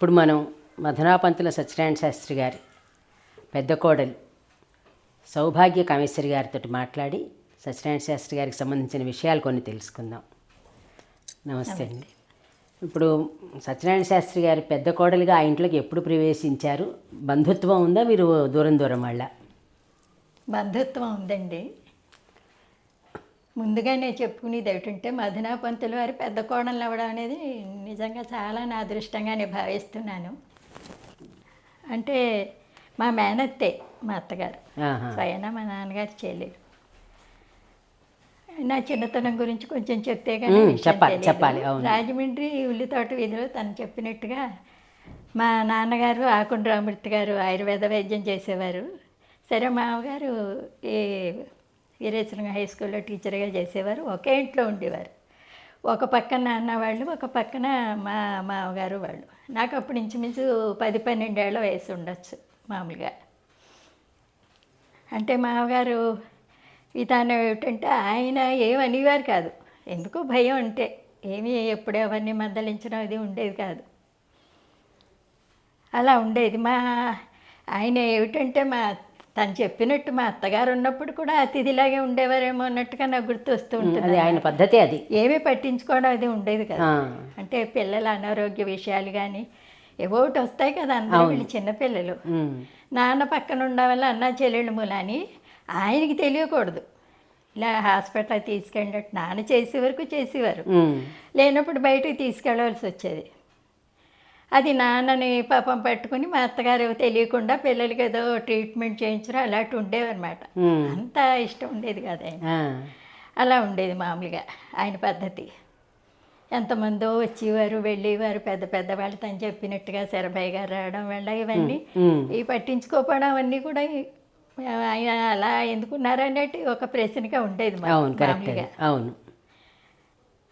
ఇప్పుడు మనం మధునాపంతుల సత్యనారాయణ శాస్త్రి గారి పెద్ద కోడలు సౌభాగ్య కామేశ్వరి గారితో మాట్లాడి సత్యనారాయణ శాస్త్రి గారికి సంబంధించిన విషయాలు కొన్ని తెలుసుకుందాం. నమస్తే అండి. ఇప్పుడు సత్యనారాయణ శాస్త్రి గారి పెద్ద కోడలుగా ఆ ఇంట్లోకి ఎప్పుడు ప్రవేశించారు? బంధుత్వం ఉందా, మీరు దూరం దూరం వాళ్ళ? బంధుత్వం ఉందండి. ముందుగానే చెప్పుకునేది ఏమిటంటే మధునాపంతుల వారి పెద్ద కోడలు అవ్వడం అనేది నిజంగా చాలా నా అదృష్టంగా నేను భావిస్తున్నాను. అంటే మా మేనత్తే మా అత్తగారు, స్వయన మా నాన్నగారి చెల్లెలు. నా చిన్నతనం గురించి కొంచెం చెప్తే కానీ చెప్పాలి. రాజమండ్రి ఉల్లితోట వీధిలో తను చెప్పినట్టుగా మా నాన్నగారు ఆకుండ్ర రామూర్తి గారు ఆయుర్వేద వైద్యం చేసేవారు. సరే, మామగారు ఈ వీరేశ్వరం హై స్కూల్లో టీచర్గా చేసేవారు. ఒకే ఇంట్లో ఉండేవారు. ఒక పక్కన నాన్న వాళ్ళు, ఒక పక్కన మా మామగారు వాళ్ళు. నాకు అప్పుడు ఇంచుమించు 10-12 ఏళ్ళ వయసు ఉండొచ్చు మామూలుగా. అంటే మామగారు విధానం ఏమిటంటే ఆయన ఏమనేవారు కాదు. ఎందుకో భయం అంటే ఏమీ ఎప్పుడే అవన్నీ మందలించడం అది ఉండేది కాదు. అలా ఉండేది. ఆయన ఏమిటంటే తను చెప్పినట్టు మా అత్తగారు ఉన్నప్పుడు కూడా అతిథిలాగే ఉండేవారేమో అన్నట్టుగా నాకు గుర్తు వస్తూ ఉంటుంది. ఆయన పద్ధతి అది. ఏమీ పట్టించుకోవడం అది ఉండేది కదా. అంటే పిల్లల అనారోగ్య విషయాలు కానీ ఏవో ఒకటి వస్తాయి కదా, అందరూ వీళ్ళు చిన్నపిల్లలు. నాన్న పక్కన ఉండడం వల్ల అన్న చెల్లెళ్ళు మూలని ఆయనకి తెలియకూడదు. ఇలా హాస్పిటల్ తీసుకెళ్ళినట్టు నాన్న చేసే వరకు చేసేవారు. లేనప్పుడు బయటకు తీసుకెళ్ళవలసి వచ్చేది. అది నాన్నని పాపం పట్టుకుని మా అత్తగారు తెలియకుండా పిల్లలకి ఏదో ట్రీట్మెంట్ చేయించడం అలాంటి ఉండేవన్నమాట. అంత ఇష్టం ఉండేది కాదు ఆయన. అలా ఉండేది మామూలుగా ఆయన పద్ధతి. ఎంతమందో వచ్చేవారు వెళ్ళేవారు, పెద్ద పెద్ద వాళ్ళు తను చెప్పినట్టుగా శరభయ్య గారు రావడం వల్ల ఇవన్నీ ఈ పట్టించుకోకపోవడం అవన్నీ కూడా ఆయన అలా ఎందుకున్నారనేటి ఒక ప్రశ్నగా ఉండేది మామూలుగా. అవును.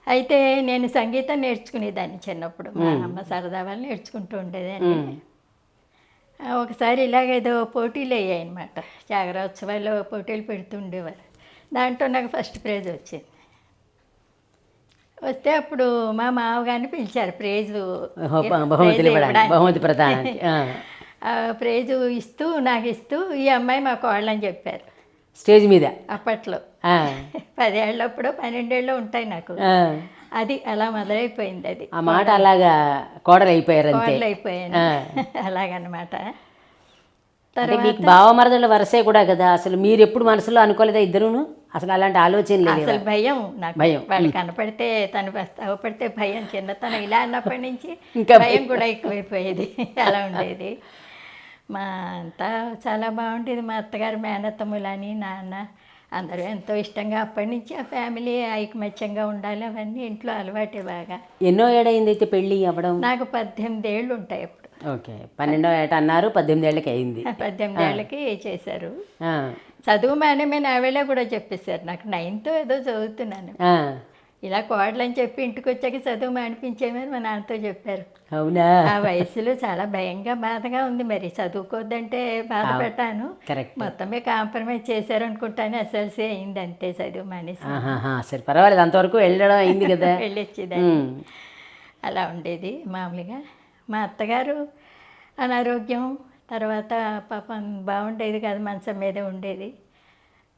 అయితే నేను సంగీతం నేర్చుకునేదాన్ని చిన్నప్పుడు. మా అమ్మ సరదా వాళ్ళు నేర్చుకుంటూ ఉండేదాన్ని. ఒకసారి ఇలాగేదో పోటీలు అయ్యాయి అనమాట. జాగరోత్సవాల్లో పోటీలు పెడుతూ ఉండేవారు. దాంట్లో నాకు ఫస్ట్ ప్రైజ్ వచ్చింది. వస్తే అప్పుడు మా మామగారిని పిలిచారు ప్రైజు ప్రైజు ఇస్తూ నాకు ఇస్తూ ఈ అమ్మాయి మా కోళ్ళని చెప్పారు స్టేజ్ మీద. అప్పట్లో 10 ఏళ్ళప్పుడు 12 ఏళ్ళు ఉంటాయి నాకు. అది అలా మొదలైపోయింది. అది ఆ మాట అలాగా కోడలు అయిపోయాను అలాగనమాట. తర్వాత మీకు బావమరదల వరసే కూడా కదా. అసలు మీరు ఎప్పుడు మనసులో అనుకోలేదా ఇద్దరును? అసలు అలాంటి ఆలోచన లేదు. అసలు భయం నాకు. వాళ్ళు కనపడితే తను అవపడితే భయం. చిన్నతనం ఇలా అన్నప్పటి నుంచి ఇంకా భయం కూడా ఎక్కువైపోయేది. అలా ఉండేది. మా అంతా చాలా బాగుండేది. మా అత్తగారు మేనత్తములని నాన్న అందరూ ఎంతో ఇష్టంగా అప్పటి నుంచి ఆ ఫ్యామిలీ ఐకమత్యంగా ఉండాలి అవన్నీ ఇంట్లో అలవాటే బాగా. ఎన్నో ఏడైంది అయితే పెళ్ళి అవ్వడం? నాకు 18 ఏళ్ళు ఉంటాయి అప్పుడు. ఓకే, 12వ ఏట అన్నారు, 18 ఏళ్ళకి అయింది. 18 ఏళ్ళకి చేశారు. చదువు మానేమే నావేళ కూడా చెప్పేశారు. నాకు 9th ఏదో చదువుతున్నాను. ఇలా కోడలని చెప్పి ఇంటికి వచ్చాక చదువు మానిపించేమని మా నాన్నతో చెప్పారు. అవునా? ఆ వయసులో చాలా భయంగా బాధగా ఉంది. మరి చదువుకోద్దంటే బాధపడ్డాను. మొత్తమే కాంప్రమైజ్ చేశారు అనుకుంటాను. ఎస్ఎల్సీ అయింది అంతే, చదువు మానేసి. సరే, పర్వాలేదు, అంతవరకు వెళ్ళడం అయింది కదా. వెళ్ళొచ్చేదాన్ని. అలా ఉండేది మామూలుగా. మా అత్తగారు అనారోగ్యం తర్వాత పాపం బాగుండేది కాదు, మంచం మీదే ఉండేది.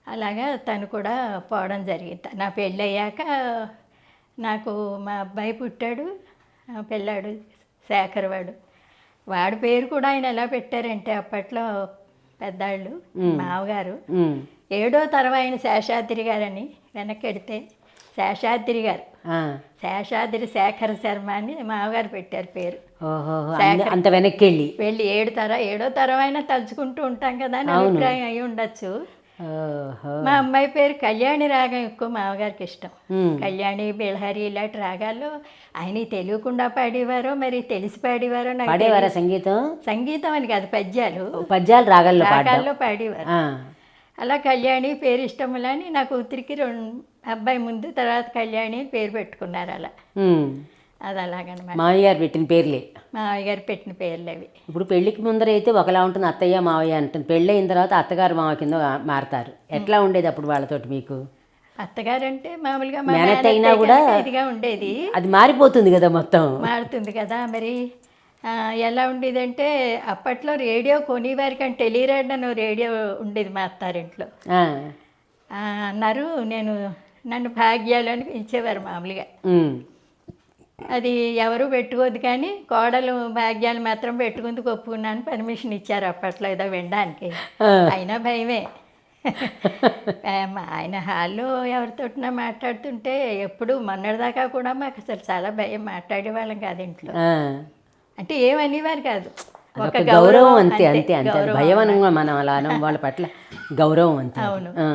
అలాగా తను కూడా పోవడం జరిగింది. నా పెళ్ళి అయ్యాక నాకు మా అబ్బాయి పుట్టాడు, పెళ్ళాడు శేఖర్. వాడి పేరు కూడా ఆయన ఎలా పెట్టారంటే అప్పట్లో పెద్దాళ్ళు మామగారు 7వ తరం ఆయన శేషాద్రి గారని వెనకెడితే శేషాద్రి గారు, శేషాద్రి శేఖర శర్మ అని మామగారు పెట్టారు పేరు. అంత వెనక్కి వెళ్ళి 7వ తరం అయినా తలుచుకుంటూ ఉంటాం కదా అని అభిప్రాయం అయి ఉండొచ్చు. మా అమ్మాయి పేరు కళ్యాణి రాగం ఎక్కువ మామగారికి ఇష్టం. కళ్యాణి, బిల్హరి ఇలాంటి రాగాల్లో ఆయన తెలియకుండా పాడేవారో మరి తెలిసి పాడేవారో నాకు. సంగీతం అని కాదు, పద్యాలు రాగాల్లో పాడేవారు. అలా కళ్యాణి పేరు ఇష్టములని నా కూతురికి అబ్బాయి ముందు తర్వాత కళ్యాణి అని పేరు పెట్టుకున్నారు. అలా అది అలాగనమాట. మామయ్య గారు పెట్టిన పేర్లే. మామయ్య గారు పెట్టిన పేర్లు అవి. ఇప్పుడు పెళ్ళికి ముందర అయితే ఒకలా ఉంటుంది, అత్తయ్య మావయ్య అంటుంది. పెళ్ళి అయిన తర్వాత అత్తగారు మామ కింద మారుతారు. ఎట్లా ఉండేది అప్పుడు వాళ్ళతోటి మీకు? అత్తగారు అంటే మామూలుగా అయినా కూడా ఇదిగా ఉండేది. అది మారిపోతుంది కదా, మొత్తం మారుతుంది కదా. మరి ఎలా ఉండేదంటే అప్పట్లో రేడియో కొనేవారి కానీ టెలిరేడియో రేడియో ఉండేది మా అత్తారింట్లో. ఆ, అన్నారు నన్ను భాగ్యాలు అని పిలిచేవారు మామూలుగా. ఉమ్, అది ఎవరు పెట్టుకోదు కానీ కోడలు భాగ్యాలు మాత్రం పెట్టుకుందుకు ఒప్పుకున్నాను, పర్మిషన్ ఇచ్చారు అప్పట్లో ఏదో వినడానికి. అయినా భయమే. ఆయన హాల్లో ఎవరితోటినా మాట్లాడుతుంటే ఎప్పుడు మొన్నటిదాకా కూడా మాకు అసలు చాలా భయం, మాట్లాడేవాళ్ళం కాదు ఇంట్లో. ఆ. అంటే ఏమనేవారు కాదు, ఒక అదొక గౌరవం, అంతే అంతే అంతే. అది భయం అనగా మనం అలా అనం, వాళ్ళ పట్ల గౌరవం అంతే. అవును. ఆ.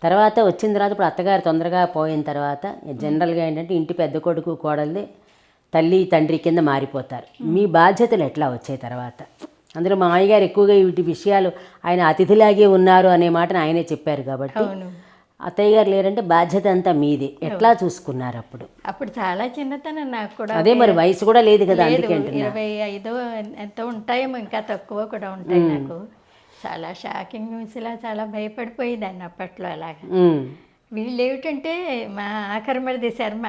తర్వాత వచ్చిన తర్వాత ఇప్పుడు అత్తగారు తొందరగా పోయిన తర్వాత జనరల్గా ఏంటంటే ఇంటి పెద్ద కొడుకు కోడలిది తల్లి తండ్రి కింద మారిపోతారు. మీ బాధ్యతలు ఎట్లా వచ్చాయి తర్వాత? అందులో మా అయ్యగారు ఎక్కువగా వీటి విషయాలు ఆయన అతిథిలాగే ఉన్నారు అనే మాటను ఆయనే చెప్పారు కాబట్టి, అవును. అత్తయ్య గారు లేరంటే బాధ్యత అంతా మీది. ఎట్లా చూసుకున్నారు అప్పుడు? అప్పుడు చాలా చిన్నతనం నాకు కూడా. అదే మరి వయసు కూడా లేదు కదా, లేదు, అందుకే అంటున్నా. 25 ఎంతో ఉంటాయేమో, ఇంకా తక్కువ కూడా ఉంటాయి. నాకు చాలా షాకింగ్ న్యూస్లా చాలా భయపడిపోయేదాన్ని అప్పట్లో. అలాగా ఉమ్, వీళ్ళు ఏమిటంటే మా ఆఖరి మరిది శర్మ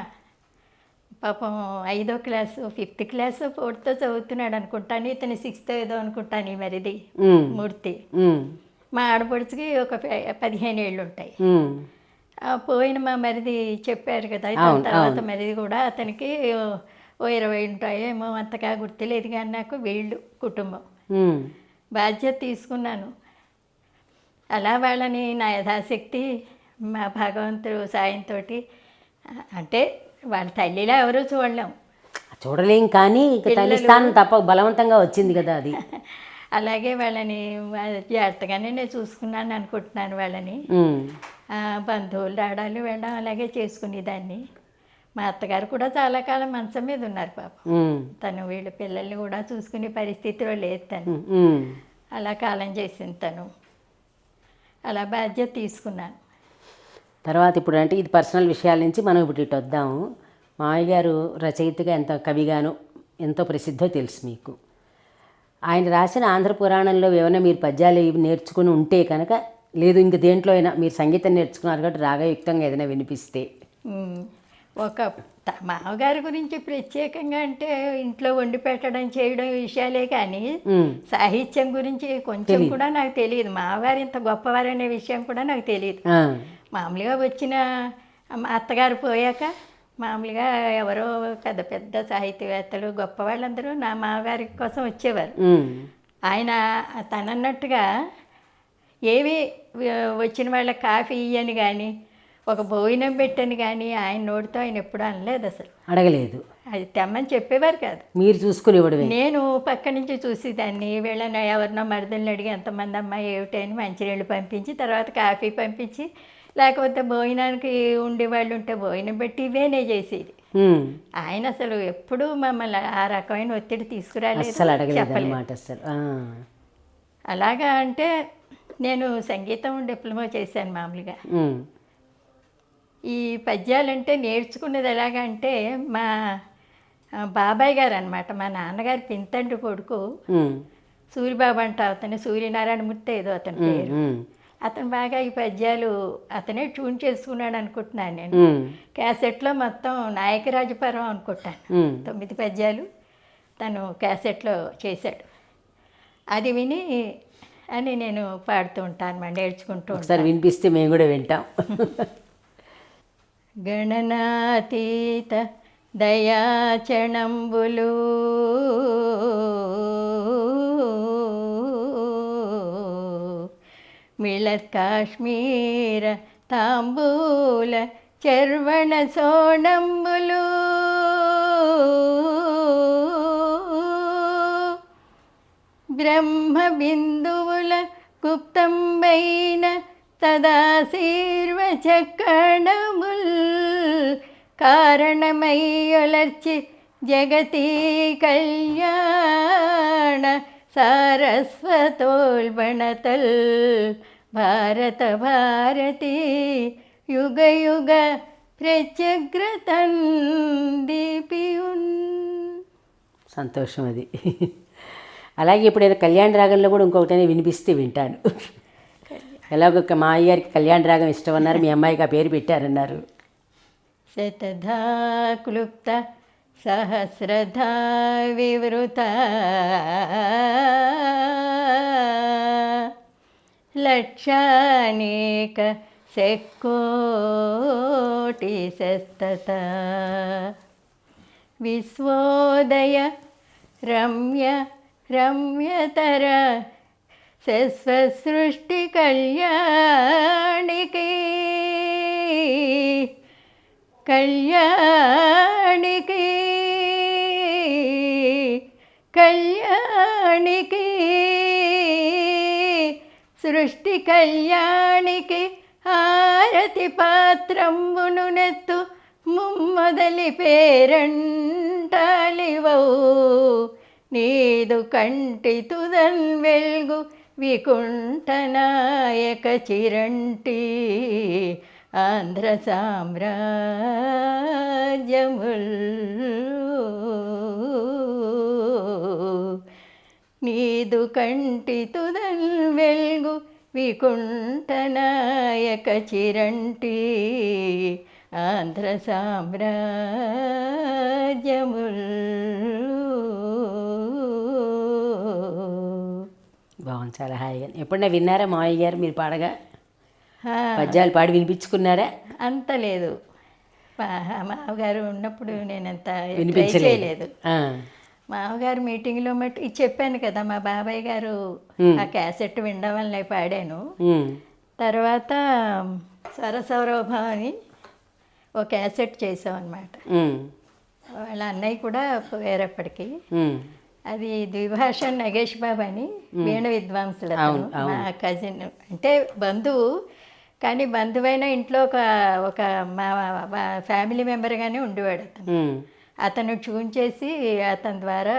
పాపం 5వ క్లాసు 5th క్లాసు 4th చదువుతున్నాడు అనుకుంటాను, ఇతను 6th ఏదో అనుకుంటాను ఈ మరిది ఉమ్, మూర్తి. ఉమ్, మా ఆడపడుచుకి ఒక 15 ఏళ్ళు ఉంటాయి. ఉమ్. పోయిన మా మరిది చెప్పారు కదా, దాని తర్వాత మరిది కూడా అతనికి ఓ 20 ఉంటాయేమో, అంతగా గుర్తులేదు కానీ నాకు వీళ్ళు కుటుంబం ఉమ్, బాధ్యత తీసుకున్నాను. అలా వాళ్ళని నా యథాశక్తి మా భగవంతుడు సాయంతో, అంటే వాళ్ళ తల్లిలా ఎవరూ చూడలేం, చూడలేం, కానీ ఇక తల్లి స్థానం తప్ప బలవంతంగా వచ్చింది కదా అది. అలాగే వాళ్ళని జాగ్రత్తగానే నేను చూసుకున్నాను అనుకుంటున్నాను వాళ్ళని. ఉమ్, బంధువులు రావడాలు వెళ్ళడం అలాగే చేసుకునేదాన్ని. మా అత్తగారు కూడా చాలా కాలం మంచం మీద ఉన్నారు పాపం. ఉమ్, తను వీళ్ళ పిల్లల్ని కూడా చూసుకునే పరిస్థితిలో లేదు తను. ఉమ్. అలా కాలం చేసింది తను. అలా బాధ్యత తీసుకున్నాను. తర్వాత ఇప్పుడు అంటే ఇది పర్సనల్ విషయాల నుంచి మనం ఇప్పుడు ఇటు వద్దాము. మామయ్య గారు రచయితగా ఎంత కవిగాను ఎంతో ప్రసిద్ధో తెలుసు మీకు. ఆయన రాసిన ఆంధ్ర పురాణంలో ఏమైనా మీరు పద్యాలు ఇవి నేర్చుకుని ఉంటే కనుక, లేదు ఇంక దేంట్లో అయినా మీరు సంగీతం నేర్చుకున్నారు కాబట్టి రాగయుక్తంగా ఏదైనా వినిపిస్తే. ఒక మామగారి గురించి ప్రత్యేకంగా అంటే ఇంట్లో వండి పెట్టడం చేయడం విషయాలే కానీ సాహిత్యం గురించి కొంచెం కూడా నాకు తెలియదు. మామగారు ఇంత గొప్పవారు అనే విషయం కూడా నాకు తెలియదు. మామూలుగా వచ్చిన మా అత్తగారు పోయాక మామూలుగా ఎవరో పెద్ద పెద్ద సాహిత్యవేత్తలు గొప్ప వాళ్ళందరూ నా మామగారి కోసం వచ్చేవారు. ఆయన తనన్నట్టుగా ఏవి వచ్చిన వాళ్ళ కాఫీ ఇయ్యని కానీ ఒక భోజనం పెట్టని కానీ ఆయన నోటితో ఆయన ఎప్పుడూ అనలేదు, అసలు అడగలేదు. అది తెమ్మని చెప్పేవారు కాదు, మీరు చూసుకుని ఇవ్వడమే. నేను పక్క నుంచి చూసేదాన్ని. వీళ్ళని ఎవరినో మరదల్ని అడిగి ఎంతమంది అమ్మాయి ఏమిటని మంచినీళ్ళు పంపించి, తర్వాత కాఫీ పంపించి, లేకపోతే భోజనానికి ఉండేవాళ్ళు ఉంటే భోజనం పెట్టి ఇవేనే చేసేది. ఆయన అసలు ఎప్పుడూ మమ్మల్ని ఆ రకమైన ఒత్తిడి తీసుకురాలేదు, చెప్పలేదు అసలు. అలాగా అంటే నేను సంగీతం డిప్లొమా చేశాను మామూలుగా. ఈ పద్యాలంటే నేర్చుకునేది ఎలాగంటే మా బాబాయ్ గారు అనమాట, మా నాన్నగారి పింతండ్రి కొడుకు సూరిబాబు అంట, అతను సూర్యనారాయణమూర్తి ఏదో అతని పేరు. అతను బాగా ఈ పద్యాలు అతనే ట్యూన్ చేసుకున్నాడు అనుకుంటున్నాను నేను. క్యాసెట్లో మొత్తం నాయకరాజపురం అనుకుంటాను 9 పద్యాలు తను క్యాసెట్లో చేశాడు. అది విని అని నేను పాడుతూ ఉంటాను, నేర్చుకుంటూ ఉంటాను. ఒకసారి వినిపిస్తే మేము కూడా వింటాం. గణనాతీత దయాచణంబులు మిళత్ కాశ్మీర తాంబూల చర్వణ సోణంబులు బ్రహ్మ బిందువుల గుప్తంబైన తదాశీర్వచక్కణముల్ కారణమయ్యొలర్చి జగతీ కళ్యాణ సారస్వతోల్బణతల్ భారత భారతి యుగ యుగ ప్రత్యగ్రతన్ దీపియున్. సంతోషం అది. అలాగే ఇప్పుడు ఏదో కళ్యాణ రాగంలో కూడా ఇంకొకటనే వినిపిస్తే వింటాను. ఎలాగో మా అయ్యారికి కళ్యాణ రాగం ఇష్టం అన్నారు, మీ అమ్మాయికి ఆ పేరు పెట్టారన్నారు. శతధా క్లుప్త సహస్రధా వివృత లక్షానేక శక్కోటి శస్తత విశ్వోదయ రమ్య రమ్యతర సృష్టి కళ్యాణికి కళ్యాణికి కళ్యాణికి సృష్టి కళ్యాణికి హారతి పాత్రంబును నెత్తు ముమ్మదలి పేరంటాలివౌ నీదు కంటి తుదన్ వెల్గు వికుంఠనాయక చిరంటి ఆంధ్ర సామ్రాజ్యముల్ నీదు కంటి తుదన్ వెల్గు వికుంఠనాయక చిరంటి ఆంధ్ర సామ్రాజ్యముల్. బాగుంది, చాలా హాయిగా. ఎప్పుడన్నా విన్నారా మావయ్య గారు మీరు పాడగా? పద్యాలు పాడి వినిపించుకున్నారా? అంత లేదు, మామగారు ఉన్నప్పుడు నేనంత ట్రై చేయలేదు. మామగారు మీటింగ్లో మట్టి ఇది చెప్పాను కదా, మా బాబాయ్ గారు ఆ క్యాసెట్ వినడం వల్ల పాడాను. తర్వాత స్వరసౌరభం అని ఒక క్యాసెట్ చేసాం అనమాట. వాళ్ళ అన్నయ్య కూడా పోయారప్పటికి. అది ద్విభాష నగేష్ బాబు అని వీణ విద్వాంసులు, మా కజిన్, అంటే బంధువు, కానీ బంధువైన ఇంట్లో ఒక మా ఫ్యామిలీ మెంబర్గానే ఉండేవాడు అతను. అతను ట్యూన్ చేసి అతని ద్వారా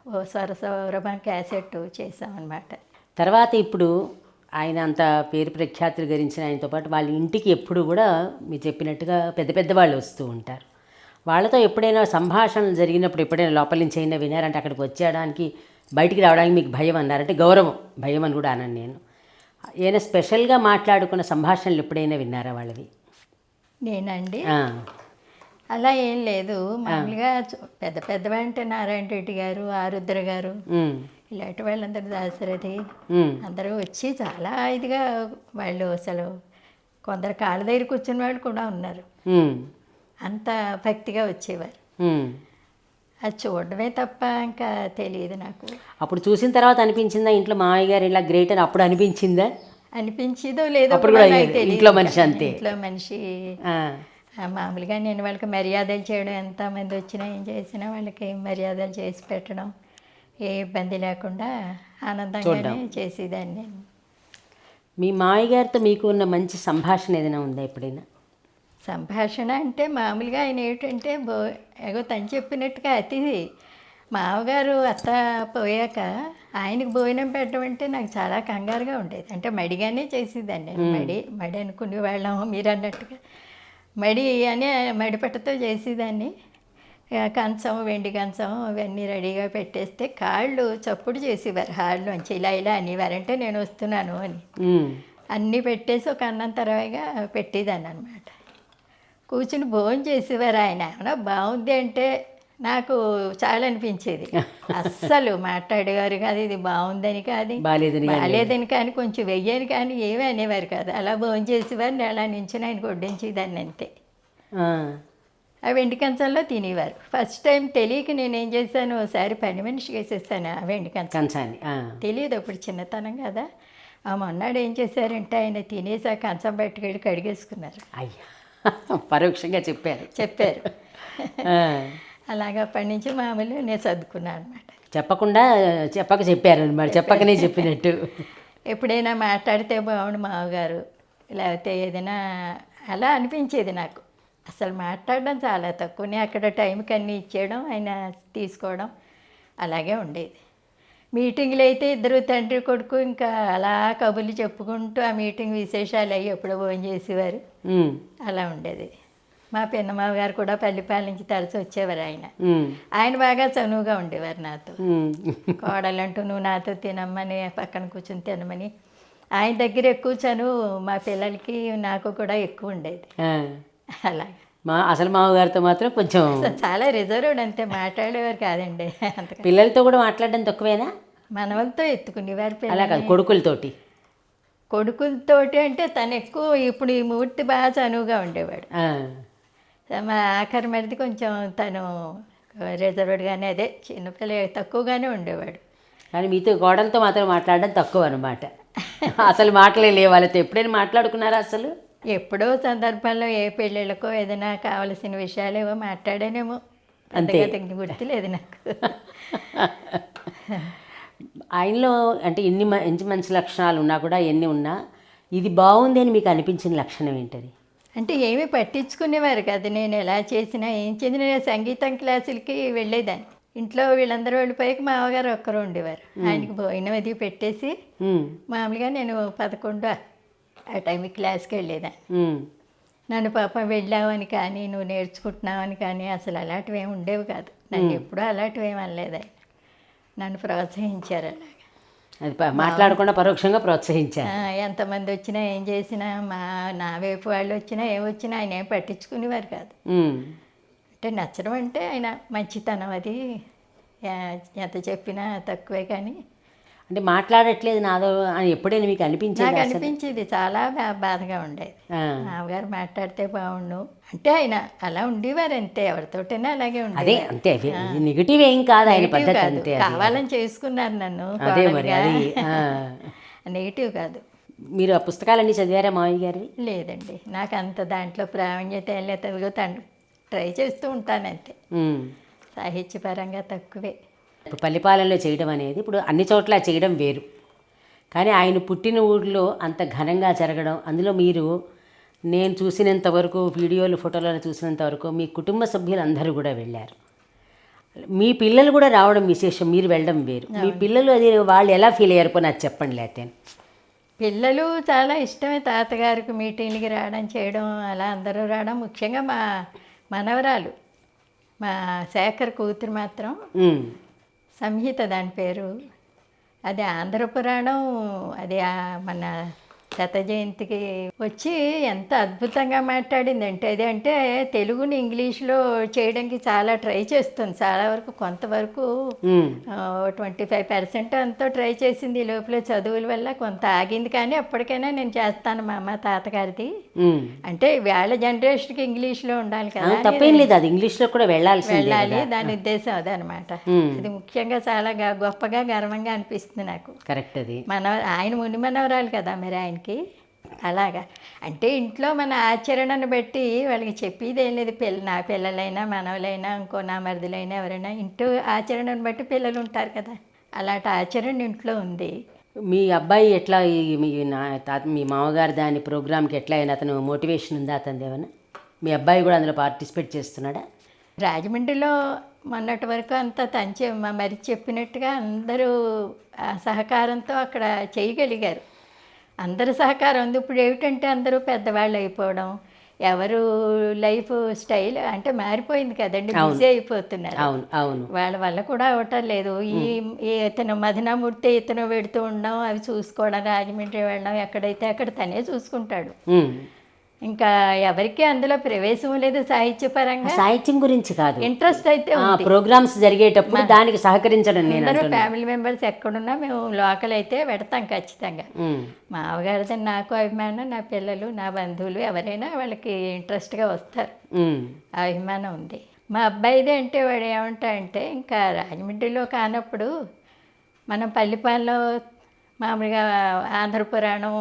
ఓ స్వరసౌరభం క్యాసెట్ చేసామన్నమాట. తర్వాత ఇప్పుడు ఆయన అంత పేరు ప్రఖ్యాతులు గరించిన ఆయనతో పాటు వాళ్ళ ఇంటికి ఎప్పుడు కూడా మీరు చెప్పినట్టుగా పెద్ద పెద్ద వాళ్ళు వస్తూ ఉంటారు. వాళ్ళతో ఎప్పుడైనా సంభాషణలు జరిగినప్పుడు ఎప్పుడైనా లోపల నుంచి అయినా వినారంటే అక్కడికి వచ్చేయడానికి బయటికి రావడానికి మీకు భయం అన్నారంటే గౌరవం, భయం అని కూడా అన్నాను నేను. ఏదైనా స్పెషల్గా మాట్లాడుకున్న సంభాషణలు ఎప్పుడైనా విన్నారా వాళ్ళవి? నేనండి అలా ఏం లేదు, మామూలుగా పెద్ద పెద్దవంటే నారాయణ రెడ్డి గారు, ఆరుద్ర గారు, ఇలాంటి వాళ్ళందరూ, దాశరథి అందరూ వచ్చి చాలా ఇదిగా వాళ్ళు అసలు కొందరు కాళ్ళ దగ్గర కూర్చున్న వాళ్ళు కూడా ఉన్నారు. అంత భక్తిగా వచ్చేవారు. అది చూడడమే తప్ప ఇంకా తెలియదు నాకు. అప్పుడు చూసిన తర్వాత అనిపించిందా ఇంట్లో మామయ్య గారు ఇలా గ్రేట్ అని అప్పుడు అనిపించిందా? అనిపించిందో లేదో ఇంట్లో మనిషి అంతే, ఇంట్లో మనిషి. మామూలుగా నేను వాళ్ళకి మర్యాదలు చేయడం, ఎంతమంది వచ్చినా ఏం చేసినా వాళ్ళకి మర్యాదలు చేసి పెట్టడం, ఏ ఇబ్బంది లేకుండా ఆనందంగానే చేసేదాన్ని నేను. మీ మామయ్య గారితో మీకు ఉన్న మంచి సంభాషణ ఏదైనా ఉందా ఎప్పుడైనా? సంభాషణ అంటే మామూలుగా ఆయన ఏమిటంటే ఏగో తను చెప్పినట్టుగా అతిథి. మామగారు అత్త పోయాక ఆయనకు భోజనం పెట్టడం అంటే నాకు చాలా కంగారుగా ఉండేది. అంటే మడిగానే చేసేదాన్ని నేను. మడి అనుకునే వాళ్ళం మీరు అన్నట్టుగా. మడి అని మడిపట్టతో చేసేదాన్ని. కంచం, వెండి కంచం అవన్నీ రెడీగా పెట్టేస్తే కాళ్ళు చప్పుడు చేసేవారు హాల్లోంచి, ఇలా ఇలా అనేవారంటే నేను వస్తున్నాను అని. అన్నీ పెట్టేసి ఒక అన్నం తర్వాయిగా పెట్టేదాన్ని అనమాట. కూర్చుని భోజనం చేసేవారు ఆయన. ఏమన్నా బాగుంది అంటే నాకు చాలా అనిపించేది. అస్సలు మాట్లాడేవారు కాదు, ఇది బాగుందని కాదు, బాగాలేదని కానీ, కొంచెం వెయ్యని కానీ ఏమీ అనేవారు కాదు. అలా భోజనం చేసేవారు, నేను అలా నించుని ఆయన వడ్డించేదాన్ని అంతే. ఆ వెండి కంచంలో తినేవారు. ఫస్ట్ టైం తెలియక నేనేం చేశాను, ఒకసారి పని మనిషికి వేసేసాను ఆ వెండి కంచాన్ని. తెలియదు అప్పుడు, చిన్నతనం కదా. ఆ మొన్నాడు ఏం చేశారంటే ఆయన తినేసి ఆ కంచం పట్టుకెళ్ళి కడిగేసుకున్నారు. అయ్యా, పరోక్షంగా చెప్పారు. అలాగ అప్పటి నుంచి మామూలు నేను చదువుకున్నాను అనమాట. చెప్పారు అనమాట, చెప్పకనే చెప్పినట్టు. ఎప్పుడైనా మాట్లాడితే బాగుండు మామగారు, లేకపోతే ఏదైనా అలా అనిపించేది నాకు. అసలు మాట్లాడడం చాలా తక్కువనే. అక్కడ టైంకి అన్నీ ఇచ్చేయడం, ఆయన తీసుకోవడం అలాగే ఉండేది. మీటింగ్లు అయితే ఇద్దరు తండ్రి కొడుకు ఇంకా అలా కబుర్లు చెప్పుకుంటూ ఆ మీటింగ్ విశేషాలు అయ్యి ఎప్పుడో భోజనం చేసేవారు. అలా ఉండేది. మా పిన్నమావ గారు కూడా పల్లిపాల నుంచి తరచు వచ్చేవారు. ఆయన బాగా చనువుగా ఉండేవారు నాతో. కోడలంటూ నువ్వు నాతో తినమ్మని, పక్కన కూర్చొని తినమని. ఆయన దగ్గర ఎక్కువ చనువు మా పిల్లలకి నాకు కూడా ఎక్కువ ఉండేది. అలాగే అసలు మామగారితో మాత్రం కొంచెం చాలా రిజర్వ్డ్, అంతే మాట్లాడేవారు కాదండి. అంతగా పిల్లలతో కూడా మాట్లాడడం తక్కువేనా? మనవలతో ఎత్తుకునేవారు అలా కాదు, కొడుకులతోటి. కొడుకులతోటి అంటే తను ఎక్కువ ఇప్పుడు ఈ మూర్తి బాగా చనువుగా ఉండేవాడు. ఆ, మా ఆఖరి మరిది కొంచెం తను రిజర్వ్డ్గానే, అదే చిన్నపిల్ల తక్కువగానే ఉండేవాడు. కానీ మీతో గోడలతో మాత్రం మాట్లాడడం తక్కువ అనమాట. అసలు మాటలే లేవు వాళ్ళతో. ఎప్పుడైనా మాట్లాడుకున్నారా అసలు? ఎప్పుడో సందర్భంలో ఏ పెళ్ళిళ్ళకో ఏదైనా కావలసిన విషయాలు ఏవో మాట్లాడానేమో, అంతే. అంతగా గుర్తులేదు నాకు. ఆయనలో అంటే ఎన్ని మంచి మంచి లక్షణాలు ఉన్నా కూడా, ఎన్ని ఉన్నా ఇది బాగుంది అని మీకు అనిపించిన లక్షణం ఏంటది? అంటే ఏమీ పట్టించుకునేవారు కాదు. నేను ఎలా చేసినా ఏం చేసినా నేను సంగీతం క్లాసులకి వెళ్ళేదాన్ని. ఇంట్లో వీళ్ళందరూ వెళ్ళిపోయాక మా అమ్మగారు ఒక్కరు ఉండేవారు. ఆయనకి భోజనం అది పెట్టేసి మామూలుగా నేను 11 ఆ టైంకి క్లాస్కి వెళ్ళేదాన్ని. నన్ను పాపం వెళ్ళావని కానీ, నువ్వు నేర్చుకుంటున్నావని కానీ అసలు అలాంటివి ఏమి ఉండేవి కాదు. నన్ను ఎప్పుడూ అలాంటివి ఏమి అనలేదు ఆయన. నన్ను ప్రోత్సహించారు అలాగా. అది మాట్లాడకుండా పరోక్షంగా ప్రోత్సహించారు. ఎంతమంది వచ్చినా ఏం చేసినా, నా వైపు వాళ్ళు వచ్చినా ఏమొచ్చినా ఆయన ఏం పట్టించుకునేవారు కాదు. అంటే నచ్చడం అంటే ఆయన మంచితనం, అది ఎంత చెప్పినా తక్కువే. కానీ అంటే మాట్లాడట్లేదు నాదో అని ఎప్పుడైనా మీకు అనిపించేది? నాకు అనిపించేది, చాలా బాధగా ఉండేది. మామగారు మాట్లాడితే బాగుండు అంటే ఆయన అలా ఉండేవారు అంతే. ఎవరితోటైనా అలాగే అదే ఉండేది. అంతే, నెగిటివ్ ఏం కాదు ఆయన పద్ధతి, అంతే. కావాలని చేసుకున్నారు నన్ను. అదే మరి అది. నెగిటివ్ కాదు. మీరు ఆ పుస్తకాలన్నీ చదివారా మావయ్య గారివి? లేదండి, నాకు అంత దాంట్లో ప్రావీణ్యత ఏం లేదు. ట్రై చేస్తూ ఉంటాను అంతే. సాహిత్యపరంగా తక్కువే. ఇప్పుడు పల్లిపాలెంలో చేయడం అనేది, ఇప్పుడు అన్ని చోట్ల చేయడం వేరు, కానీ ఆయన పుట్టిన ఊళ్ళో అంత ఘనంగా జరగడం, అందులో మీరు నేను చూసినంత వరకు, వీడియోలు ఫోటోలలో చూసినంత వరకు మీ కుటుంబ సభ్యులందరూ కూడా వెళ్ళారు. మీ పిల్లలు కూడా రావడం విశేషం, మీరు వెళ్ళడం వేరు. మీ పిల్లలు అది వాళ్ళు ఎలా ఫీల్ అయ్యారు నాకు చెప్పండి. లేకపోతే పిల్లలు చాలా ఇష్టమే తాతగారికి మీటింగ్కి రావడం, చేయడం, అలా అందరూ రావడం. ముఖ్యంగా మా మనవరాలు, మా శేఖర్ కూతురు మాత్రం సంహిత దాని పేరు, అది ఆంధ్ర పురాణం, అది మన శత జయంతికి వచ్చి ఎంత అద్భుతంగా మాట్లాడిందంటే, అది అంటే తెలుగుని ఇంగ్లీష్లో చేయడానికి చాలా ట్రై చేస్తుంది. చాలా వరకు కొంతవరకు 25% అంతా ట్రై చేసింది. ఈ లోపల చదువుల వల్ల కొంత ఆగింది. కానీ అప్పటికైనా నేను చేస్తాను మా అమ్మ తాతగారిది అంటే వేళ జనరేషన్కి ఇంగ్లీష్లో ఉండాలి కదా, తప్పేం లేదు, అది ఇంగ్లీష్లో కూడా వెళ్ళాలి, దాని ఉద్దేశం అదనమాట. అది ముఖ్యంగా చాలా గొప్పగా గర్వంగా అనిపిస్తుంది నాకు. కరెక్ట్. అది ఆయన ముని మనవరాలు కదా మరి ఆయనకి అలాగా. అంటే ఇంట్లో మన ఆచరణను బట్టి వాళ్ళకి చెప్పేదేం లేదు. నా పిల్లలైనా మనవలైనా ఇంకో నా మరిదులైనా ఎవరైనా ఇంట్లో ఆచరణను బట్టి పిల్లలు ఉంటారు కదా, అలాంటి ఆచరణ ఇంట్లో ఉంది. మీ అబ్బాయి ఎట్లా మీ మామగారు దాని ప్రోగ్రామ్కి ఎట్లా అయినా అతను మోటివేషన్ ఉందా అతను ఏమైనా? మీ అబ్బాయి కూడా అందులో పార్టిసిపేట్ చేస్తున్నాడా? రాజమండ్రిలో మొన్నటి వరకు అంతా మరి చెప్పినట్టుగా అందరూ సహకారంతో అక్కడ చేయగలిగారు. అందరి సహకారం ఉంది. ఇప్పుడు ఏమిటంటే అందరూ పెద్దవాళ్ళు అయిపోవడం, ఎవరు లైఫ్ స్టైల్ అంటే మారిపోయింది కదండి, బిజీ అయిపోతున్నారు. వాళ్ళ వల్ల కూడా అవటం లేదు. ఇతను మదనామూర్తి ఇతను పెడుతూ ఉండడం, అవి చూసుకోవడం, రాజమండ్రి వెళ్ళడం, ఎక్కడైతే అక్కడ తనే చూసుకుంటాడు. ఇంకా ఎవరికి అందులో ప్రవేశం లేదు సాహిత్యపరంగా. సాహిత్యం గురించి కాదు, ఇంట్రెస్ట్ అయితే ప్రోగ్రామ్స్ జరిగేటప్పుడు దానికి సహకరించడం. నేను ఫ్యామిలీ మెంబర్స్ ఎక్కడున్నా మేము లోకల్ అయితే పెడతాం ఖచ్చితంగా. మా అవగారితో నాకు అభిమానం, నా పిల్లలు, నా బంధువులు ఎవరైనా వాళ్ళకి ఇంట్రెస్ట్గా వస్తారు. అభిమానం ఉంది. మా అబ్బాయిదే అంటే వాడు ఏమంటాడంటే, ఇంకా రాజమండ్రిలో కానప్పుడు మనం పల్లిపాలెంలో మామూలుగా ఆంధ్ర పురాణం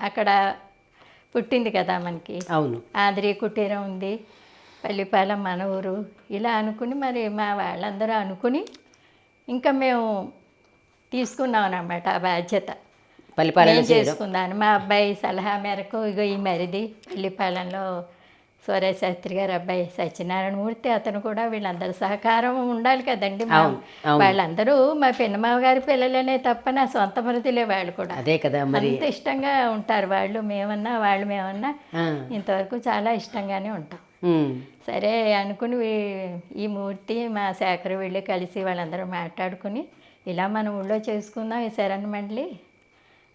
అక్కడ పుట్టింది కదా మనకి. అవును, ఆంధ్రీ కుటీరం ఉంది, పల్లిపాలెం మన ఊరు, ఇలా అనుకుని మరి మా వాళ్ళందరూ అనుకుని ఇంకా మేము తీసుకున్నాం అన్నమాట ఆ బాధ్యత. పల్లిపాలెం చేసుకుందాను. మా అబ్బాయి సలహా మేరకు ఇగో ఈ మరిది పల్లిపాలెంలో సూర్యశాస్త్రి గారు అబ్బాయి సత్యనారాయణమూర్తి, అతను కూడా వీళ్ళందరూ సహకారం ఉండాలి కదండి. వాళ్ళందరూ మా పిన్నమావ గారి పిల్లలనే తప్ప నా సొంత మరుదులే వాళ్ళు కూడా. అదే కదా మరి, అంత ఇష్టంగా ఉంటారు వాళ్ళు మేమన్నా, వాళ్ళు మేమన్నా ఇంతవరకు చాలా ఇష్టంగానే ఉంటాం. సరే అనుకుని ఈ మూర్తి మా శేఖర్ వీళ్ళు కలిసి వాళ్ళందరూ మాట్లాడుకుని ఇలా మన ఊళ్ళో చేసుకుందాం ఈ శరణ్ మండలి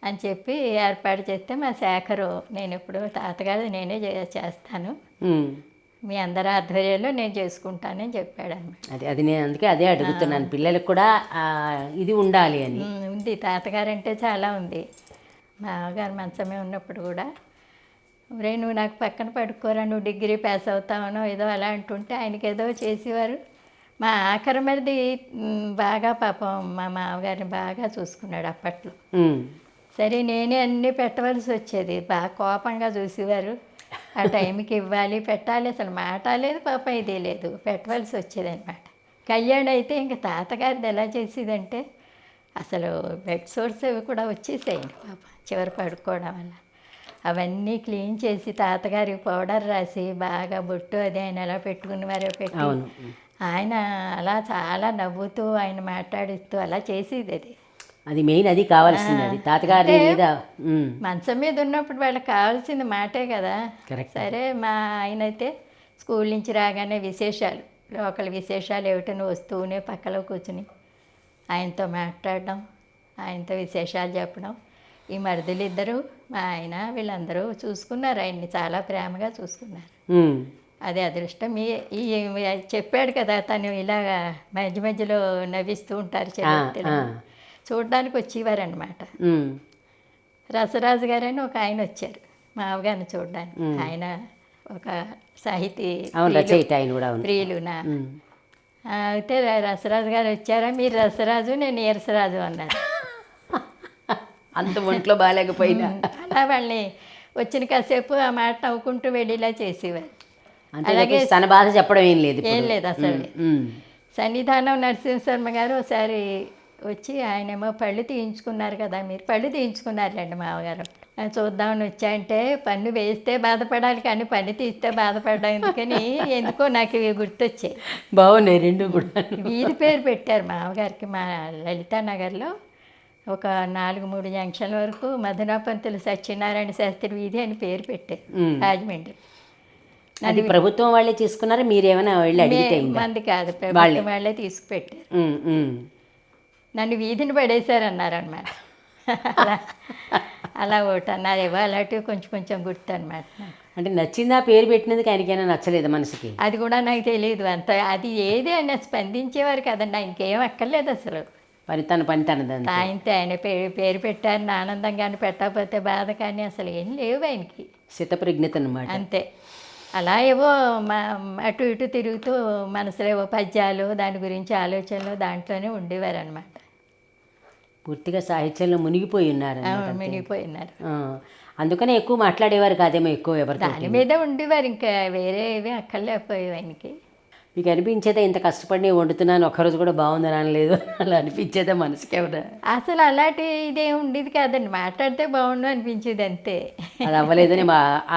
అని చెప్పి ఏర్పాటు చేస్తే మా శేఖరు, నేను ఇప్పుడు తాతగారు నేనే చేస్తాను, మీ అందరి ఆధ్వర్యంలో నేను చేసుకుంటానని చెప్పాడన్నమాట. అది నేను అందుకే అదే అడుగుతున్నాను, పిల్లలకు కూడా ఇది ఉండాలి అని. ఉంది, తాతగారంటే చాలా ఉంది. మా అమ్మగారు మంచమే ఉన్నప్పుడు కూడా, ఒరే నువ్వు నాకు పక్కన పడుకోరా, నువ్వు డిగ్రీ పాస్ అవుతావనో ఏదో అలా అంటుంటే ఆయనకి ఏదో చేసేవారు. మా ఆఖరి మరిది బాగా పాపం మా మామగారిని బాగా చూసుకున్నాడు అప్పట్లో. సరే నేనే అన్నీ పెట్టవలసి వచ్చేది, బాగా కోపంగా చూసేవారు. ఆ టైంకి ఇవ్వాలి, పెట్టాలి, అసలు మాట లేదు పాప ఇది లేదు, పెట్టవలసి వచ్చేది అనమాట. కళ్యాణ్ అయితే ఇంకా తాతగారిది ఎలా చేసేదంటే అసలు బెడ్ సోర్స్ అవి కూడా వచ్చేసాయండి పాప చివరి పడుకోవడం వల్ల. అవన్నీ క్లీన్ చేసి తాతగారికి పౌడర్ రాసి బాగా బొట్టు అది ఆయన ఎలా పెట్టుకునేవారో పెట్టి ఆయన అలా చాలా నవ్వుతూ ఆయన మాట్లాడిస్తూ అలా చేసేది. అది మెయిన్, అది కావాల్సింది, అది తాతగారి మీద. మంచం మీద ఉన్నప్పుడు వాళ్ళకి కావాల్సింది మాటే కదా. సరే మా ఆయన అయితే స్కూల్ నుంచి రాగానే విశేషాలు, లోకల్ విశేషాలు ఏమిటని వస్తూనే పక్కలో కూర్చుని ఆయనతో మాట్లాడడం, ఆయనతో విశేషాలు చెప్పడం. ఈ మరుదులు ఇద్దరు మా ఆయన వీళ్ళందరూ చూసుకున్నారు, ఆయన్ని చాలా ప్రేమగా చూసుకున్నారు. అదే అదృష్టం. ఈ చెప్పాడు కదా తను ఇలాగా మధ్య మధ్యలో నవ్విస్తూ ఉంటారు చెల్లెలు, చూడడానికి వచ్చేవారనమాట. రసరాజు గారని ఒక ఆయన వచ్చారు మా అవగారిని చూడడానికి. ఆయన ఒక సాహితీ ప్రియులునా. అయితే రసరాజు గారు వచ్చారా, మీరు రసరాజు నేను నీరసరాజు అన్నారు. అంత ఒంట్లో బాగాలేకపోయినా అలా వాళ్ళని వచ్చిన కాసేపు ఆ మాట నవ్వుకుంటూ వెళ్ళేలా చేసేవారు. అలాగే తన బాధ చెప్పడం ఏం లేదు అసలు. సన్నిధానం నరసింహశర్మ గారు ఒకసారి వచ్చి, ఆయనేమో పళ్ళు తీయించుకున్నారు కదా, మీరు పళ్ళు తీయించుకున్నారులేండి మామగారు, చూద్దామని వచ్చాయంటే పన్ను వేస్తే బాధపడాలి కానీ పన్ను తీస్తే బాధపడడం ఎందుకని ఎందుకో నాకు ఇవి గుర్తొచ్చాయి. బాగున్నాయి రెండు కూడా. వీధి పేరు పెట్టారు మామగారికి మా లలితానగర్లో. ఒక 4-3 జంక్షన్ల వరకు మధునాపంతులు సత్యనారాయణ శాస్త్రి వీధి అని పేరు పెట్టారు రాజమండ్రి. అది ప్రభుత్వం వాళ్ళే తీసుకున్నారు, మీరేమైనా వెళ్ళి అడిగితే? మంది కాదు, ప్రభుత్వం వాళ్ళే తీసుకుపెట్టారు. నన్ను వీధిని పడేశారన్నారనమాట. అలా ఒకటి అన్నారేవో, అలాంటివి కొంచెం కొంచెం గుర్తు అనమాట. అంటే నచ్చిందా పేరు పెట్టినందుకు? ఆయనకైనా నచ్చలేదు మనసుకి? అది కూడా నాకు తెలియదు అంత, అది ఏది ఆయన స్పందించేవారు కదండి, ఆయనకేం అక్కర్లేదు అసలు. పని ఆయన పేరు పెట్టారని ఆనందంగానే, పెట్టకపోతే బాధ కానీ అసలు ఏం లేవు ఆయనకి. శతప్రజ్ఞత అనమాట. అంతే. అలా ఏవో అటు ఇటు తిరుగుతూ మనసులో ఏవో పద్యాలు, దాని గురించి ఆలోచనలు దాంట్లోనే ఉండేవారు అనమాట. పూర్తిగా సాహిత్యంలో మునిగిపోయి ఉన్నారు. మునిగిపోయి ఉన్నారు. అందుకనే ఎక్కువ మాట్లాడేవారు కాదేమో, ఎక్కువ ఎవరు దాని మీద ఉండేవారు, ఇంకా వేరే ఏవి అక్కర్లేకపోయేవి ఆయనకి. మీకు అనిపించేదా ఇంత కష్టపడి వండుతున్నాను ఒక్కరోజు కూడా బాగుందని అనలేదు అలా అనిపించేదా మనసుకి ఎవరు? అసలు అలాంటి ఇదేం ఉండేది కాదండి, మాట్లాడితే బాగుండు అనిపించేది అంతే. అది అవ్వలేదని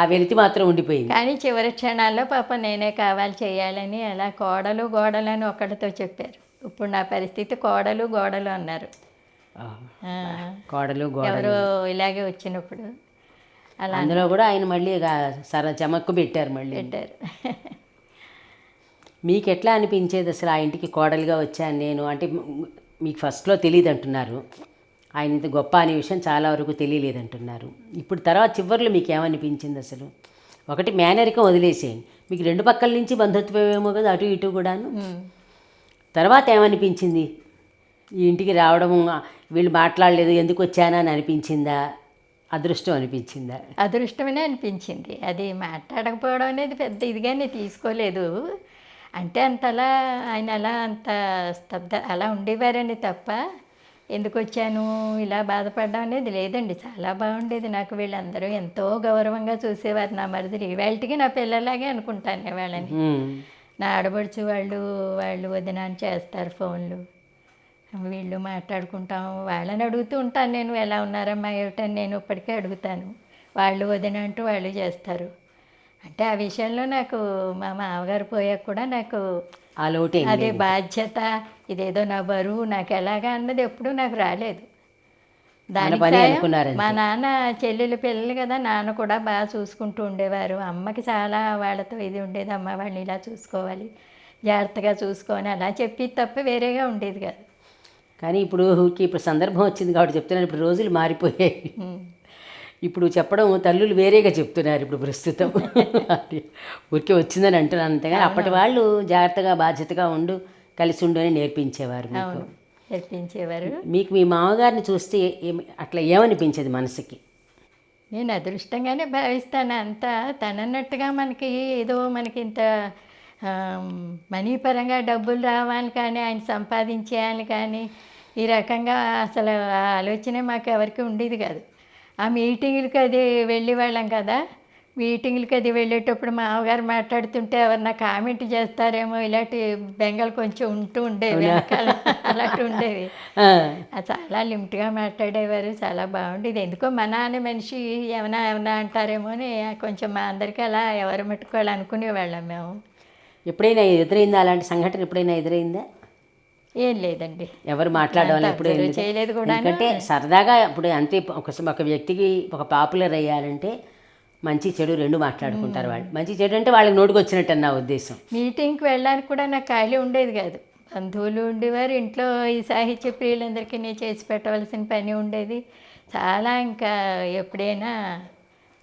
ఆ వెలితి మాత్రం ఉండిపోయింది. కానీ చివరి క్షణాల్లో పాప నేనే కావాలి చేయాలని అలా కోడలు గోడలు అని ఒకటితో చెప్పారు. ఇప్పుడు నా పరిస్థితి కోడలు గోడలు అన్నారు. కోడలు ఎవరో ఇలాగే వచ్చినప్పుడు అలా అందులో కూడా ఆయన మళ్ళీ చమక్కు పెట్టారు. మీకు ఎట్లా అనిపించేది అసలు? ఆ ఇంటికి కోడలుగా వచ్చాను నేను అంటే, మీకు ఫస్ట్లో తెలియదు అంటున్నారు, ఆయన ఇంత గొప్ప అనే విషయం చాలా వరకు తెలియలేదంటున్నారు. ఇప్పుడు తర్వాత చివరిలో మీకు ఏమనిపించింది అసలు? ఒకటి మేనరికం వదిలేసేయండి, మీకు రెండు పక్కల నుంచి బంధుత్వమేమో కదా అటు ఇటు కూడాను. తర్వాత ఏమనిపించింది? ఈ ఇంటికి రావడం, వీళ్ళు మాట్లాడలేదు ఎందుకు వచ్చానా అని అనిపించిందా? అదృష్టం అనిపించిందా? అదృష్టమనే అనిపించింది. అది మాట్లాడకపోవడం అనేది పెద్ద ఇదిగానే తీసుకోలేదు. అంటే అంతలా ఆయన అలా అంత అలా ఉండేవారని తప్ప ఎందుకు వచ్చాను ఇలా బాధపడడం అనేది లేదండి. చాలా బాగుండేది నాకు. వీళ్ళందరూ ఎంతో గౌరవంగా చూసేవారు. నా మరిది ఇవాళకి నా పిల్లలాగే అనుకుంటాను వాళ్ళని. నా ఆడబడుచు వాళ్ళు వదిన చేస్తారు ఫోన్లు, వీళ్ళు మాట్లాడుకుంటాం. వాళ్ళని అడుగుతూ ఉంటాను నేను, ఎలా ఉన్నారమ్మా ఏమిటని నేను ఇప్పటికే అడుగుతాను. వాళ్ళు వదిన అంటూ వాళ్ళు చేస్తారు. అంటే ఆ విషయంలో నాకు మా మామగారు పోయాక కూడా నాకు అదే బాధ్యత, ఇదేదో నా బరువు నాకు ఎలాగా అన్నది ఎప్పుడూ నాకు రాలేదు. దానికి మా నాన్న చెల్లెలు పిల్లలు కదా, నాన్న కూడా బాగా చూసుకుంటూ ఉండేవారు. అమ్మకి చాలా వాళ్ళతో ఇది ఉండేది, అమ్మ వాళ్ళని ఇలా చూసుకోవాలి, జాగ్రత్తగా చూసుకోని అలా చెప్పి తప్ప వేరేగా ఉండేది కాదు. కానీ ఇప్పుడు సందర్భం వచ్చింది కాబట్టి చెప్తున్నాను, ఇప్పుడు రోజులు మారిపోయాయి. ఇప్పుడు చెప్పడం తల్లులు వేరేగా చెప్తున్నారు ఇప్పుడు ప్రస్తుతం. ఊరికే వచ్చిందని అంటున్నాను అంతేగాని అప్పటి వాళ్ళు జాగ్రత్తగా బాధ్యతగా ఉండు కలిసి ఉండు అని నేర్పించేవారు మీకు. నేర్పించేవారు. మీకు మీ మామగారిని చూస్తే అట్లా ఏమనిపించేది మనసుకి? నేను అదృష్టంగానే భావిస్తాను. అంతా తనన్నట్టుగా మనకి ఏదో మనకి ఇంత మనీ పరంగా డబ్బులు రావాలి కానీ ఆయన సంపాదించేయాలి కానీ ఈ రకంగా అసలు ఆ ఆలోచనే మాకు ఎవరికి ఉండేది కాదు. ఆ మీటింగులకి అది వెళ్ళేవాళ్ళం కదా, మీటింగులకి అది వెళ్ళేటప్పుడు మా మామగారు మాట్లాడుతుంటే ఎవరన్నా కామెంట్ చేస్తారేమో ఇలాంటి బెంగలు కొంచెం ఉంటూ ఉండేవి, అలాంటి ఉండేవి. చాలా లిమిట్గా మాట్లాడేవారు, చాలా బాగుండేది. ఎందుకో మా నాన్న మనిషి ఏమన్నా ఏమన్నా అంటారేమో అని కొంచెం మా అందరికీ అలా ఎవరు మట్టుకోవాలి అనుకునేవాళ్ళం మేము. ఎప్పుడైనా ఎదురైందా అలాంటి సంఘటన? ఎప్పుడైనా ఎదురైందా? ఏం లేదండి, ఎవరు మాట్లాడడం ఎప్పుడు చేయలేదు కూడా. ఎందుకంటే సరదాగా ఇప్పుడు అంతే, ఒక వ్యక్తికి ఒక పాపులర్ అయ్యాలంటే మంచి చెడు రెండు మాట్లాడుకుంటారు వాళ్ళు. మంచి చెడు అంటే వాళ్ళకి నోటికి వచ్చినట్టు నా ఉద్దేశం. మీటింగ్కి వెళ్ళడానికి కూడా నాకు ఖాళీ ఉండేది కాదు. బంధువులు ఉండేవారు, ఇంట్లో ఈ సాహిత్య ప్రియులందరికీ నేను చేసి పెట్టవలసిన పని ఉండేది చాలా. ఇంకా ఎప్పుడైనా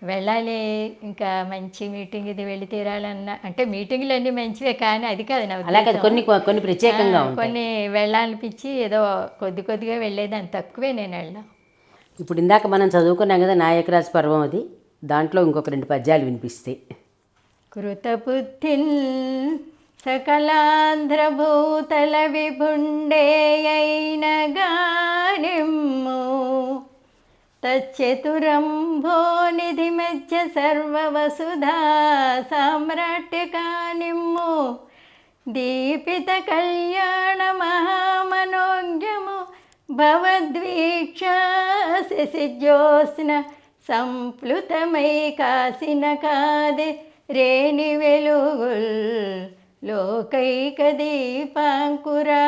వెళ్ళాలి, ఇంకా మంచి మీటింగ్ ఇది వెళ్ళి తీరాలన్నా, అంటే మీటింగ్లు అన్నీ మంచివే కానీ అది కాదు నా అలాగే కొన్ని కొన్ని ప్రత్యేకంగా కొన్ని వెళ్ళాలనిపించి ఏదో కొద్దిగా వెళ్ళేది, అంత తక్కువే నేను వెళ్ళాను. ఇప్పుడు ఇందాక మనం చదువుకున్నాం కదా నాయకరాజు పర్వం, అది దాంట్లో ఇంకొక 2 పద్యాలు వినిపిస్తాయి. కృతబుద్ధిన్ సకలాంధ్రభూతల విభుండే అయిన గానిమ్ము తచ్చతురంభో నిధి మధ్య సర్వవసుధా సామ్రాట్యకానిమ్ము దీపిత కళ్యాణ మహామనోజ్ఞము భవద్వీక్ష శశిజ్యోత్స్న సంప్లుతమై కాసిన కాదే రేణి వెలుగుల్ లోకైక దీపాంకురా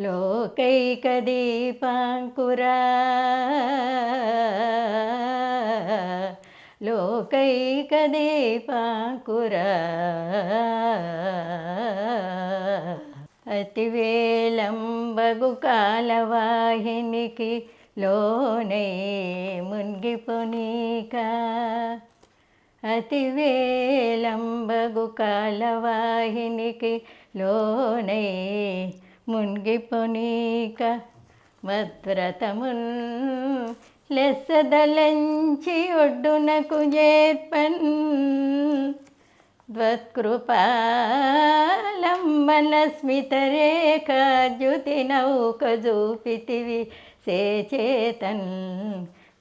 లోకైక దీపాంకురా లోకైక దీపాంకురా అతివేలంబగు కాలవాహినికి లోనై మునిగిపోనీక అతివేలంబగు కాలవాహినికి లోనై మునిగిపోనీక మద్వ్రతమున్ లెస్సదలంచి ఒడ్డునకు చేర్పన్ త్వత్కృపాలంబన స్మితరేఖ జ్యుతి నౌక చూపితివి సేచేతన్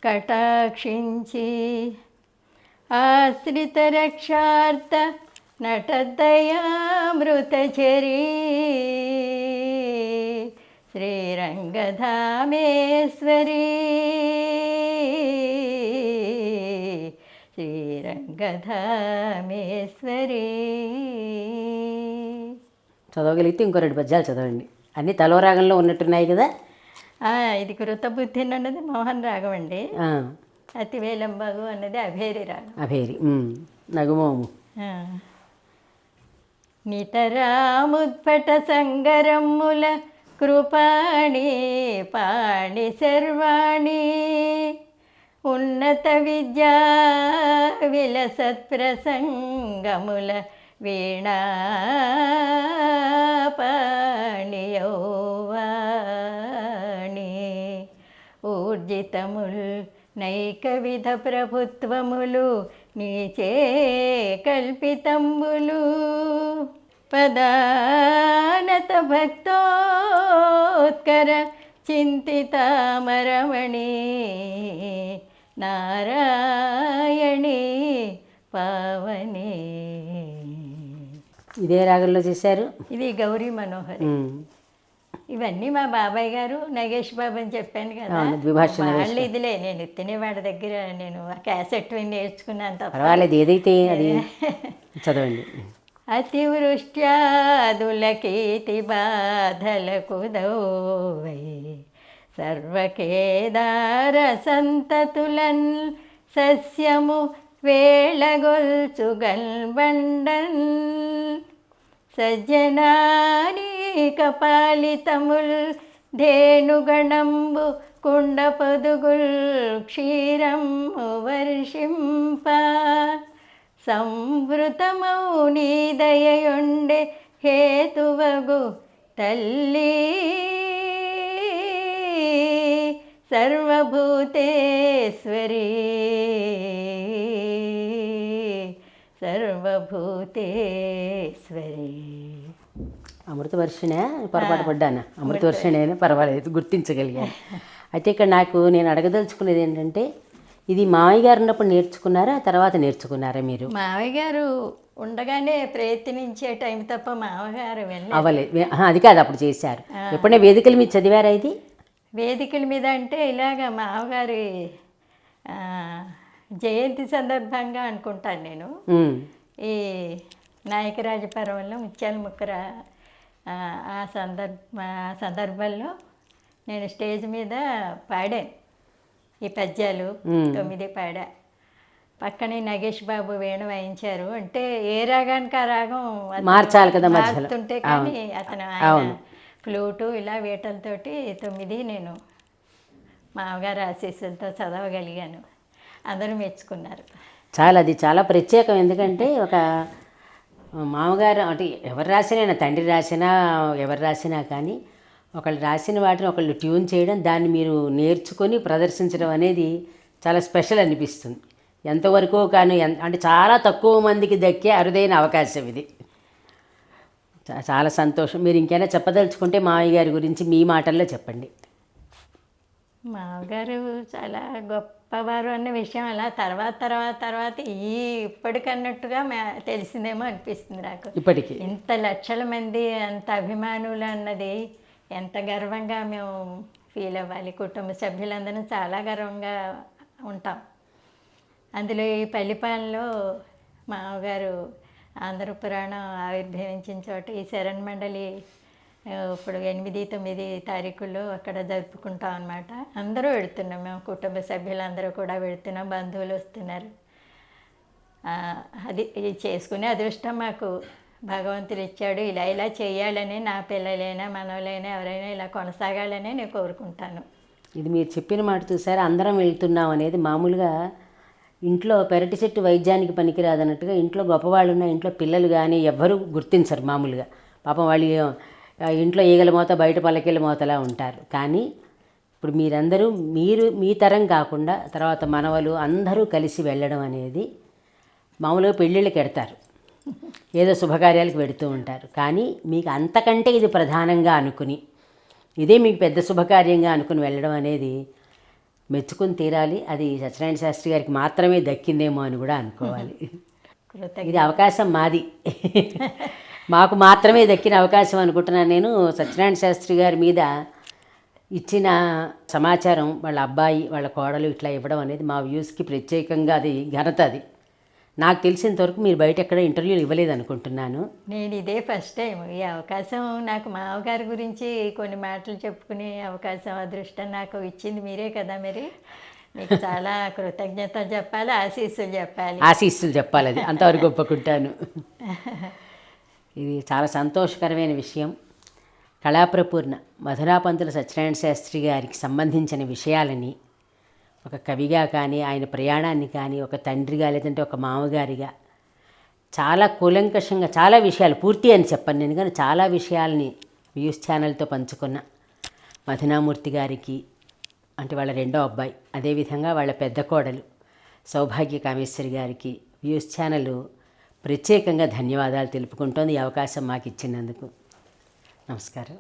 కటాక్షించి ఆశ్రిత రక్షార్థ నటదయామృతచరీ శ్రీరంగధామేశ్వరీ శ్రీరంగధామేశ్వరీ. చదవగలిగితే ఇంకో 2 పద్యాలు చదవండి. అన్నీ తలో రాగంలో ఉన్నట్టున్నాయి కదా. ఇది కృతబుద్ధి అన్నది మోహన్ రాగం అండి. అతివేలంబగు అన్నది అభేరి రాగం. అభేరి నగుమోము. నితరాముద్భట సంగరమ్ముల కృపాణి పాణి సర్వాణి ఉన్నత విద్యా విలసత్ప్రసంగముల వీణాపాణి యౌవాణి ఊర్జితముల్ నైక విధ ప్రభుత్వములు నీచే కల్పితంబులు పదానత భక్తోత్కర చింతితామరమణి నారాయణి పావని. ఇదే రాగంలో చేశారు. ఇది గౌరీ మనోహరి. ఇవన్నీ మా బాబాయ్ గారు నగేష్ బాబు అని చెప్పాను కదా, వాళ్ళు ఇదిలే. నేను తినేవాడి దగ్గర నేను ఆ క్యాసెట్ నేర్చుకున్నాను తప్ప. పర్వాలేదు, ఏదైతే అది చదవండి. అతివృష్ట్యాదులకీతి బాధలకు దౌవై సర్వకేదార సంతతులన్ సస్యము వేళగొల్చుగల్ బండన్ సజ్జనానీక పాలితముల్ ధేనుగణంబు కుండ పొదుగుల్ క్షీరము వర్షింప సంవృతమౌ నీ దయయుండే హేతువగు తల్లి సర్వభూతేశ్వరీ సర్వభూతేశ్వరీ. అమృతవర్షిణే పొరపాటు పడ్డాను, అమృతవర్షిణే పర్వాలేదు, గుర్తించగలిగాను. అయితే ఇక్కడ నేను అడగదలుచుకునేది ఏంటంటే, ఇది మామయ్య గారు ఉన్నప్పుడు నేర్చుకున్నారా, తర్వాత నేర్చుకున్నారా మీరు? మావయ్య గారు ఉండగానే ప్రయత్నించే టైం తప్ప మామగారు అవ్వలేదు. అది కాదు, అప్పుడు చేశారు. ఎప్పుడైనా వేదికల మీద చదివారా ఇది? వేదికల మీద అంటే ఇలాగ మామగారి జయంతి సందర్భంగా అనుకుంటాను నేను. ఈ నాయకరాజపర్వంలో ముత్యాల ముక్కర ఆ సందర్భంలో నేను స్టేజ్ మీద పాడాను ఈ పద్యాలు 9 పాడా. పక్కనే నగేష్ బాబు వేణు వాయించారు. అంటే ఏ రాగానికి ఆ రాగం మార్చాలి కదా, మారుతుంటే కానీ అతను ఆయన ఫ్లూటు ఇలా వేటలతోటి 9 నేను మామగారు ఆశీస్సులతో చదవగలిగాను. అందరూ మెచ్చుకున్నారు. అది చాలా ప్రత్యేకం. ఎందుకంటే ఒక మామగారు అంటే ఎవరు రాసినా, తండ్రి రాసినా ఎవరు రాసినా కానీ ఒకళ్ళు రాసిన వాటిని ఒకళ్ళు ట్యూన్ చేయడం, దాన్ని మీరు నేర్చుకొని ప్రదర్శించడం అనేది చాలా స్పెషల్ అనిపిస్తుంది. ఎంతవరకు కానీ అంటే చాలా తక్కువ మందికి దక్కే అరుదైన అవకాశం ఇది. చాలా సంతోషం. మీరు ఇంకైనా చెప్పదలుచుకుంటే మామయ్య గారి గురించి మీ మాటల్లో చెప్పండి. మామగారు చాలా గొప్పవారు అన్న విషయం అలా తర్వాత ఇప్పటికన్నట్టుగా తెలిసిందేమో అనిపిస్తుంది నాకు. ఇప్పటికి ఇంత లక్షల మంది అంత అభిమానులు అన్నది ఎంత గర్వంగా మేము ఫీల్ అవ్వాలి. కుటుంబ సభ్యులందరం చాలా గర్వంగా ఉంటాం. అందులో ఈ పల్లిపాలెంలో మామగారు ఆంధ్ర పురాణం ఆవిర్భవించిన చోట ఈ శరణ్ మండలి ఇప్పుడు 8, 9 తారీఖుల్లో అక్కడ జరుపుకుంటాం అన్నమాట. అందరూ వెళుతున్నాం, మేము కుటుంబ సభ్యులందరూ కూడా వెళుతున్నాం, బంధువులు వస్తున్నారు. అది చేసుకునే అదృష్టం మాకు భగవంతుడు ఇచ్చాడు. ఇలా చేయాలని నా పిల్లలైనా మనవలైనా ఎవరైనా ఇలా కొనసాగాలని నేను కోరుకుంటాను. ఇది మీరు చెప్పిన మాట చూసారా, అందరం వెళ్తున్నాం అనేది. మామూలుగా ఇంట్లో పెరటి చెట్టు వైద్యానికి పనికిరాదన్నట్టుగా ఇంట్లో గొప్పవాళ్ళు ఉన్న ఇంట్లో పిల్లలు కానీ ఎవ్వరూ గుర్తించరు మామూలుగా. పాపం వాళ్ళు ఇంట్లో ఈగల మోత బయట పల్లకీల మోతలా ఉంటారు. కానీ ఇప్పుడు మీరందరూ మీ తరం కాకుండా తర్వాత మనవలు అందరూ కలిసి వెళ్ళడం అనేది, మామూలుగా పెళ్ళిళ్ళకి ఎడతారు, ఏదో శుభకార్యాలకు పెడుతూ ఉంటారు. కానీ మీకు అంతకంటే ఇది ప్రధానంగా అనుకుని, ఇదే మీకు పెద్ద శుభకార్యంగా అనుకుని వెళ్ళడం అనేది మెచ్చుకుని తీరాలి. అది సత్యనారాయణ శాస్త్రి గారికి మాత్రమే దక్కిందేమో అని కూడా అనుకోవాలి. ఇది అవకాశం మాది, మాకు మాత్రమే దక్కిన అవకాశం అనుకుంటున్నాను నేను. సత్యనారాయణ శాస్త్రి గారి మీద ఇచ్చిన సమాచారం వాళ్ళ అబ్బాయి వాళ్ళ కోడలు ఇట్లా ఇవ్వడం అనేది మా వ్యూస్కి ప్రత్యేకంగా అది ఘనత. అది నాకు తెలిసినంతవరకు మీరు బయట ఎక్కడ ఇంటర్వ్యూలు ఇవ్వలేదు అనుకుంటున్నాను. నేను ఇదే ఫస్ట్ టైం ఈ అవకాశం. నాకు మామగారి గురించి కొన్ని మాటలు చెప్పుకునే అవకాశం, అదృష్టం నాకు ఇచ్చింది మీరే కదా. మరి మీకు చాలా కృతజ్ఞతలు చెప్పాలి, ఆశీస్సులు చెప్పాలి. అది అంతవరకు ఒప్పుకుంటాను. ఇది చాలా సంతోషకరమైన విషయం. కళాప్రపూర్ణ మధురాపంతుల సత్యనారాయణ శాస్త్రి గారికి సంబంధించిన విషయాలని ఒక కవిగా కానీ, ఆయన ప్రయాణాన్ని కానీ, ఒక తండ్రిగా లేదంటే ఒక మామగారిగా చాలా కూలంకషంగా చాలా విషయాలు, పూర్తి అని చెప్పను నేను కానీ చాలా విషయాల్ని వ్యూస్ ఛానల్తో పంచుకున్న మధునామూర్తి గారికి, అంటే వాళ్ళ రెండో అబ్బాయి, అదేవిధంగా వాళ్ళ పెద్ద కోడలు సౌభాగ్య కామేశ్వరి గారికి వ్యూస్ ఛానల్ ప్రత్యేకంగా ధన్యవాదాలు తెలుపుకుంటోంది ఈ అవకాశం మాకు ఇచ్చినందుకు. నమస్కారం.